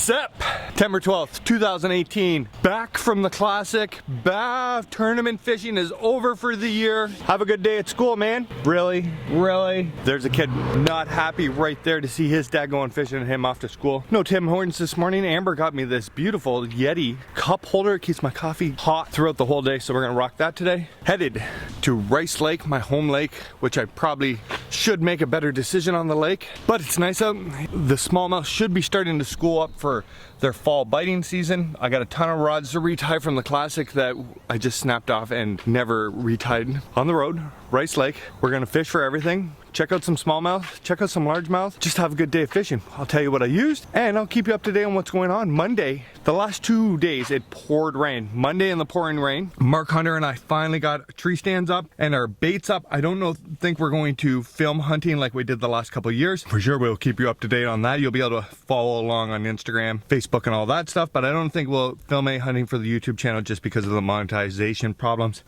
September 12th, 2018. Back from the classic. Tournament fishing is over for the year. Have a good day at school, man. Really? Really? There's a kid not happy right there to see his dad going fishing and him off to school. No Tim Hortons this morning. Amber got me this beautiful Yeti cup holder. It keeps my coffee hot throughout the whole day, so we're gonna rock that today. Headed to Rice Lake, my home lake, which I probably should make a better decision on the lake, but it's nice out. The smallmouth should be starting to school up for their fall biting season. I got a ton of rods to retie from the classic that I just snapped off and never retied. On the road, Rice Lake. We're gonna fish for everything. Check out some smallmouth, check out some largemouth. Just have a good day of fishing. I'll tell you what I used and I'll keep you up to date on what's going on. Monday, the last 2 days, it poured rain. Monday in the pouring rain, Mark Hunter and I finally got tree stands up and our baits up. I don't think we're going to film hunting like we did the last couple of years. For sure, we'll keep you up to date on that. You'll be able to follow along on Instagram, Facebook, and all that stuff, but I don't think we'll film any hunting for the YouTube channel just because of the monetization problems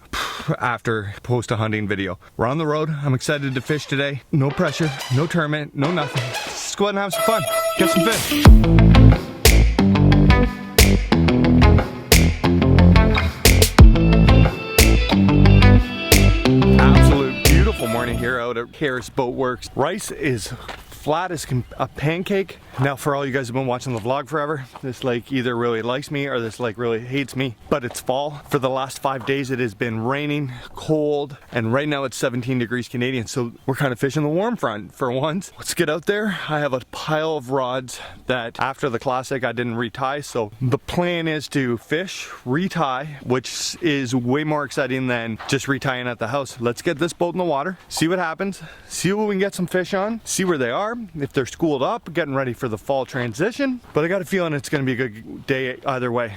after post a hunting video. We're on the road. I'm excited to fish today. No pressure, no tournament, no nothing. Just go out and have some fun. Get some fish. Absolute beautiful morning here out at Harris Boat Works. Rice is flat as a pancake. Now, for all you guys who've been watching the vlog forever, this lake either really likes me or this lake really hates me, but it's fall. For the last 5 days it has been raining, cold, and right now it's 17 degrees Canadian, so we're kind of fishing the warm front for once. Let's get out there. I have a pile of rods that after the classic I didn't retie, so the plan is to fish, retie, which is way more exciting than just retying at the house. Let's get this boat in the water, see what happens, see what we can get some fish on, see where they are, if they're schooled up, getting ready for the fall transition. But I got a feeling it's going to be a good day either way.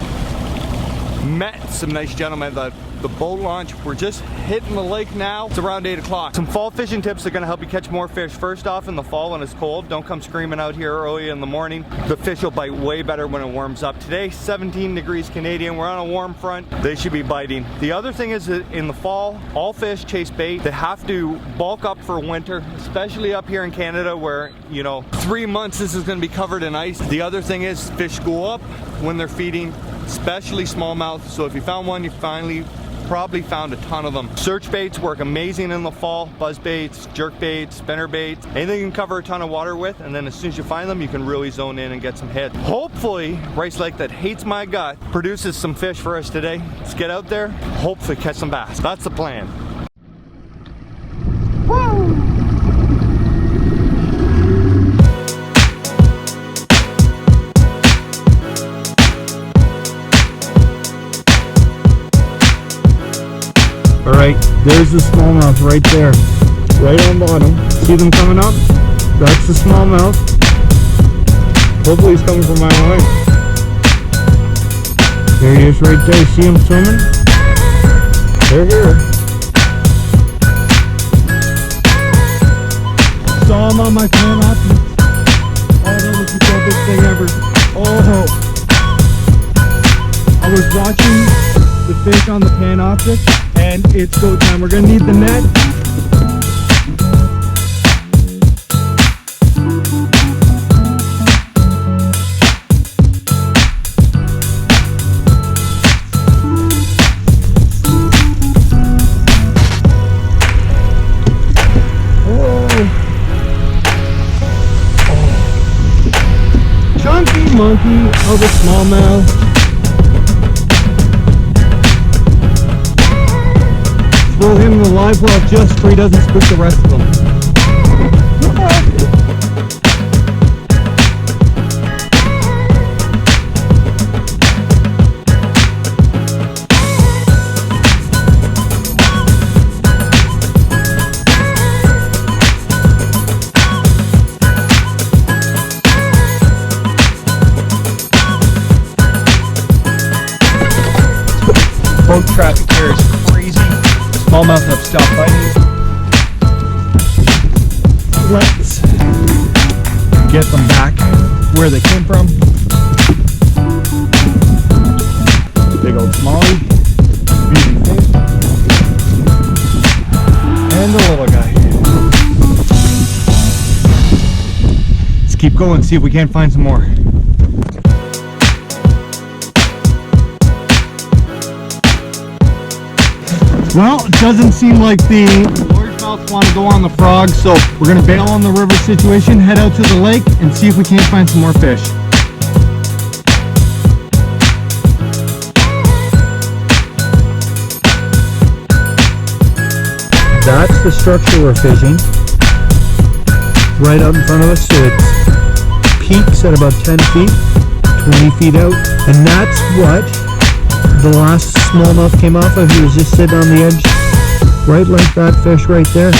Met some nice gentlemen at the boat launch. We're just hitting the lake now. It's around 8 o'clock. Some fall fishing tips that are going to help you catch more fish. First off, in the fall when it's cold, don't come screaming out here early in the morning. The fish will bite way better when it warms up. Today, 17 degrees Canadian. We're on a warm front. They should be biting. The other thing is that in the fall, all fish chase bait. They have to bulk up for winter, especially up here in Canada where, you know, 3 months this is going to be covered in ice. The other thing is fish school up when they're feeding, especially smallmouth. So if you found one, you probably found a ton of them. Search baits work amazing in the fall. Buzz baits, jerk baits, spinner baits, anything you can cover a ton of water with, and then as soon as you find them, you can really zone in and get some hits. Hopefully, Rice Lake that hates my gut produces some fish for us today. Let's get out there, hopefully catch some bass. That's the plan. Woo! Alright, there's the smallmouth right there, right on bottom. See them coming up? That's the smallmouth. Hopefully he's coming from my way. There he is right there. See him swimming? They're here. Saw him on my pan optics. Oh, that was the dopest thing ever. Oh, I was watching the fish on the pan optics. And it's go time. We're gonna need the net. Chunky monkey of a smallmouth. Throw him in the live well just so he doesn't spook the rest of them. Boat traffic here is crazy. Smallmouth have stopped biting. Let's get them back where they came from. Big old smallie, beating fish, and the little guy. Let's keep going, see if we can't find some more. Well, it doesn't seem like the largemouths want to go on the frog, so we're going to bail on the river situation, head out to the lake, and see if we can't find some more fish. That's the structure we're fishing. Right out in front of us, so it peaks at about 10 feet, 20 feet out, and that's what the last smallmouth came off of. He was just sitting on the edge, right like that fish right there.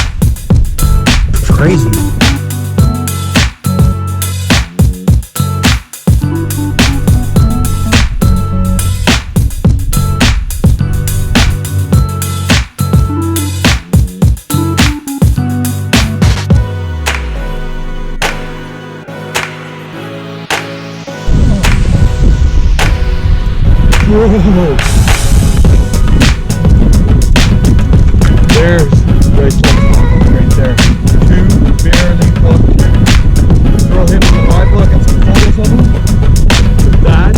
It's crazy. Whoa. There's right there. Two barely hooked. Throw him in the live hook and some photos of him. That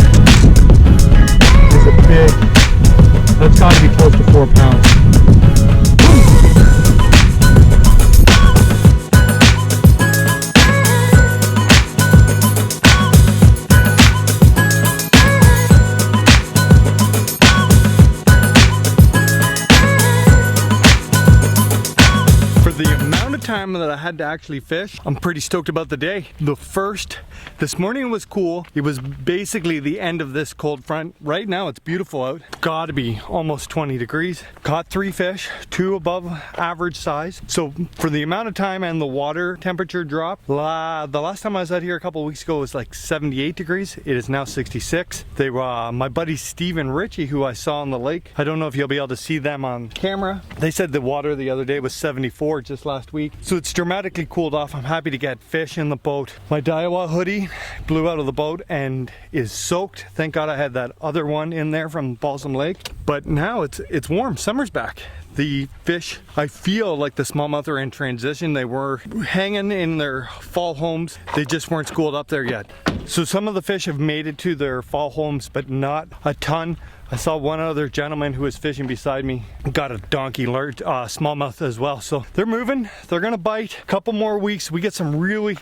is a big, that's got to be close to 4 pounds. Time that I had to actually fish, I'm pretty stoked about the day. This morning was cool. It was basically the end of this cold front. Right now it's beautiful out. Gotta be almost 20 degrees. Caught 3 fish, 2 above average size. So for the amount of time and the water temperature drop, the last time I was out here a couple of weeks ago was like 78 degrees. It is now 66. They were my buddy Steve and Richie, who I saw on the lake. I don't know if you'll be able to see them on camera. They said the water the other day was 74 just last week. So it's dramatically cooled off. I'm happy to get fish in the boat. My Daiwa hoodie blew out of the boat and is soaked. Thank God I had that other one in there from Balsam Lake. But now it's warm. Summer's back. The fish, I feel like the smallmouth are in transition. They were hanging in their fall homes. They just weren't schooled up there yet. So some of the fish have made it to their fall homes, but not a ton. I saw one other gentleman who was fishing beside me got a donkey smallmouth as well. So they're moving, they're gonna bite. A couple more weeks, we get some really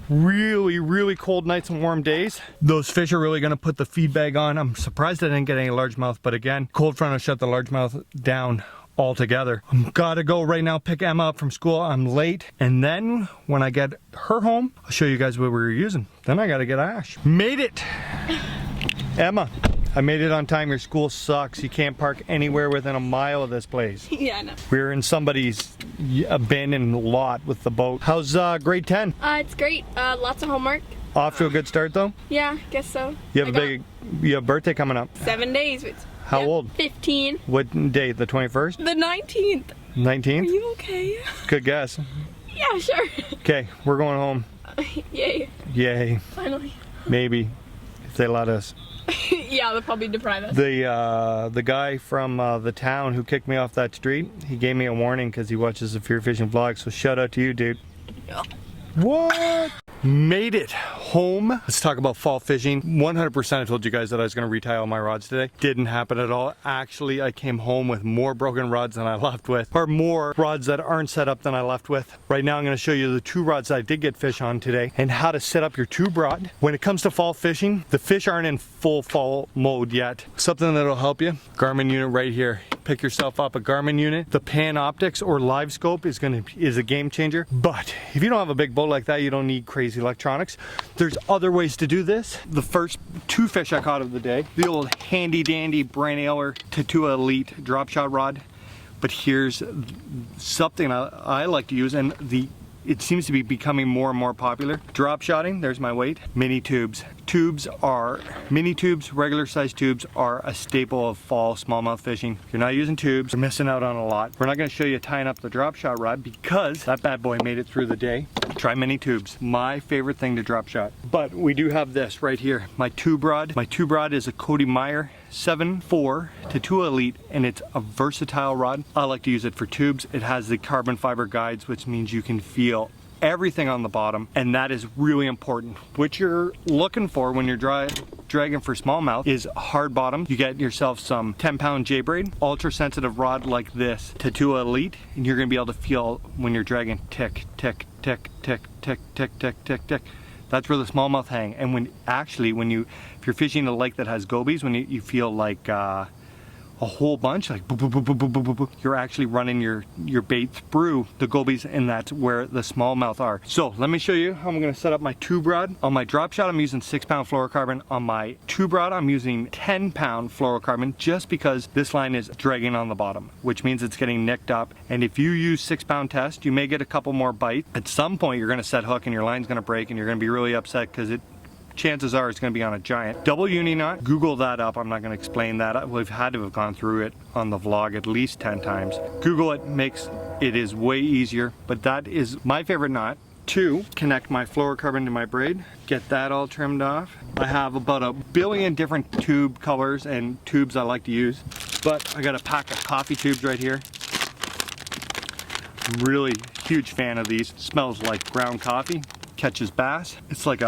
cold nights and warm days. Those fish are really gonna put the feed bag on. I'm surprised I didn't get any largemouth, but again, cold front will shut the largemouth down altogether. I'm gotta go right now pick Emma up from school. I'm late, and then when I get her home, I'll show you guys what we were using. Then I gotta get Ash. Made it! Emma, I made it on time. Your school sucks. You can't park anywhere within a mile of this place. Yeah, I know. We're in somebody's abandoned lot with the boat. How's grade 10? It's great. Lots of homework. Off to a good start though? Yeah, guess so. You have you have a birthday coming up. 7 days. How old? 15. What date? The 21st? The 19th. 19th? Are you okay? Good guess. Yeah, sure. Okay, we're going home. Yay. Yay. Finally. Maybe, if they let us. Yeah, they'll probably deprive us. The guy from the town who kicked me off that street, he gave me a warning because he watches the Fear Fishing vlog, so shout out to you, dude. Yeah. What? Made it home. Let's talk about fall fishing. 100% I told you guys that I was going to retie all my rods today. Didn't happen at all. Actually, I came home with more broken rods than I left with, or more rods that aren't set up than I left with. Right now I'm going to show you the 2 rods I did get fish on today and how to set up your tube rod. When it comes to fall fishing, the fish aren't in full fall mode yet. Something that'll help you, Garmin unit right here. Pick yourself up a Garmin unit. The Pan Optics or Live Scope is a game changer. But if you don't have a big boat like that, you don't need crazy electronics. There's other ways to do this. The first 2 fish I caught of the day, the old handy dandy Brian Ayler Tattoo Elite drop shot rod. But here's something I like to use, and it seems to be becoming more and more popular. Drop shotting, there's my weight. Mini tubes. Mini tubes, regular size tubes are a staple of fall smallmouth fishing. If you're not using tubes, you're missing out on a lot. We're not gonna show you tying up the drop shot rod because that bad boy made it through the day. Try mini tubes, my favorite thing to drop shot. But we do have this right here, my tube rod. My tube rod is a Cody Meyer 7.4 Tattoo Elite, and it's a versatile rod. I like to use it for tubes. It has the carbon fiber guides, which means you can feel everything on the bottom, and that is really important. What you're looking for when you're dragging for smallmouth is hard bottom. You get yourself some 10-pound J braid, ultra sensitive rod like this, Tatua Elite, and you're gonna be able to feel when you're dragging tick, tick, tick, tick, tick, tick, tick, tick, tick. That's where the smallmouth hang. And if you're fishing a lake that has gobies, when you feel like a whole bunch, like boop, boop, boop, boop, boop, boop, boop, boop, you're actually running your bait through the gobies, and that's where the smallmouth are. So let me show you how I'm gonna set up my tube rod. On my drop shot, I'm using 6-pound fluorocarbon. On my tube rod, I'm using 10-pound fluorocarbon, just because this line is dragging on the bottom, which means it's getting nicked up. And if you use 6-pound test, you may get a couple more bites. At some point, you're gonna set hook and your line's gonna break, and you're gonna be really upset because chances are it's going to be on a giant double uni knot. Google that up. I'm not going to explain that. We've had to have gone through it on the vlog at least 10 times. Google it. It is way easier, but that is my favorite knot to connect my fluorocarbon to my braid. Get that all trimmed off. I have about 1 billion different tube colors and tubes I like to use, but I got a pack of coffee tubes right here. I'm really huge fan of these. It smells like ground coffee. Catches bass. It's like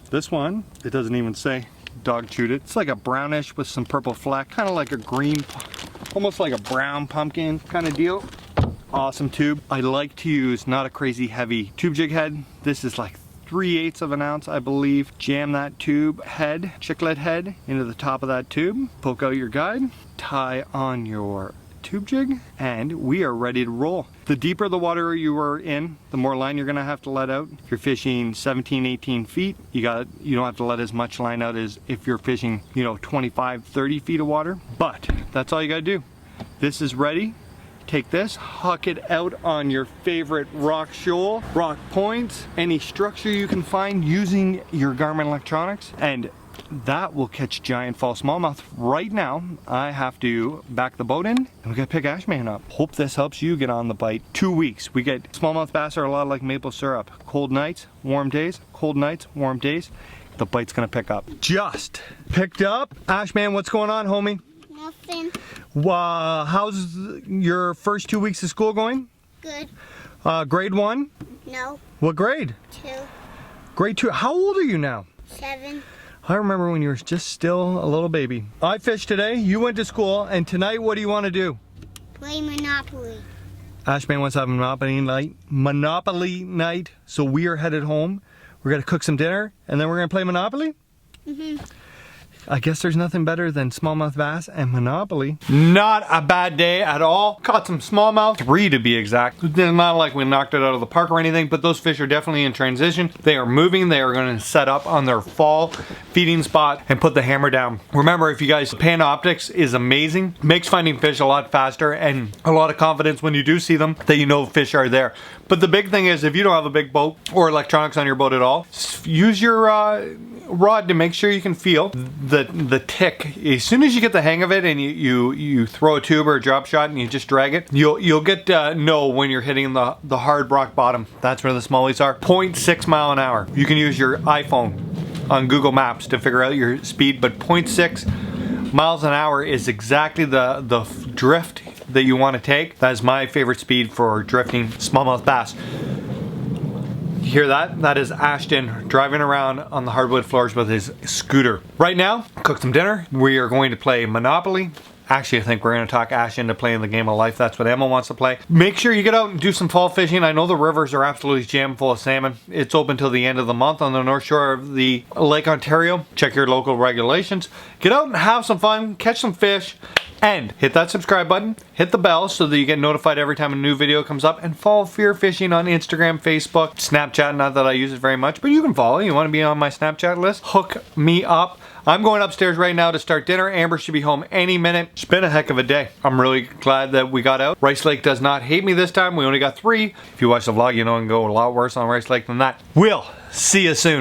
this one, it doesn't even say, dog chewed it. It's like a brownish with some purple fleck, kind of like a green, almost like a brown pumpkin kind of deal. Awesome tube. I like to use not a crazy heavy tube jig head. This is like 3/8 of an ounce, I believe. Jam that tube head, chiclet head, into the top of that tube. Poke out your guide, tie on your tube jig, and we are ready to roll. The deeper the water you are in, the more line you're gonna have to let out. If you're fishing 17, 18 feet, you don't have to let as much line out as if you're fishing, 25, 30 feet of water. But that's all you gotta do. This is ready. Take this, huck it out on your favorite rock shoal, rock points, any structure you can find using your Garmin electronics, and that will catch giant fall smallmouth. Right now, I have to back the boat in, and we gotta pick Ashman up. Hope this helps you get on the bite. 2 weeks. We get smallmouth bass are a lot like maple syrup. Cold nights, warm days, cold nights, warm days. The bite's gonna pick up. Just picked up. Ashman, what's going on, homie? Nothing. How's your first 2 weeks of school going? Good. Grade 1? No. What grade? 2. Grade 2. How old are you now? 7. I remember when you were just still a little baby. I fished today, you went to school, and tonight what do you want to do? Play Monopoly. Ashman wants to have a Monopoly night, so we are headed home. We're gonna cook some dinner, and then we're gonna play Monopoly? Mm-hmm. I guess there's nothing better than smallmouth bass and Monopoly. Not a bad day at all. Caught some smallmouth, 3 to be exact. It's not like we knocked it out of the park or anything, but those fish are definitely in transition. They are moving. They are going to set up on their fall feeding spot and put the hammer down. Remember, if you guys, Panoptics is amazing. Makes finding fish a lot faster and a lot of confidence when you do see them that you know fish are there. But the big thing is, if you don't have a big boat or electronics on your boat at all, use your rod to make sure you can feel the tick. As soon as you get the hang of it and you throw a tube or a drop shot and you just drag it, you'll get to know when you're hitting the hard rock bottom. That's where the smallies are. 0.6 mile an hour. You can use your iPhone on Google Maps to figure out your speed, but 0.6 miles an hour is exactly the drift that you want to take. That is my favorite speed for drifting smallmouth bass. You hear that? That is Ashton driving around on the hardwood floors with his scooter. Right now, cook some dinner. We are going to play Monopoly. Actually, I think we're going to talk Ash into playing the game of life. That's what Emma wants to play. Make sure you get out and do some fall fishing. I know the rivers are absolutely jammed full of salmon. It's open till the end of the month on the north shore of the Lake Ontario. Check your local regulations. Get out and have some fun, catch some fish, and hit that subscribe button, hit the bell so that you get notified every time a new video comes up, and follow Fear Fishing on Instagram, Facebook, Snapchat. Not that I use it very much, but you can follow. You want to be on my Snapchat list? Hook me up. I'm going upstairs right now to start dinner. Amber should be home any minute. It's been a heck of a day. I'm really glad that we got out. Rice Lake does not hate me this time. We only got 3. If you watch the vlog, you know it can go a lot worse on Rice Lake than that. We'll see you soon.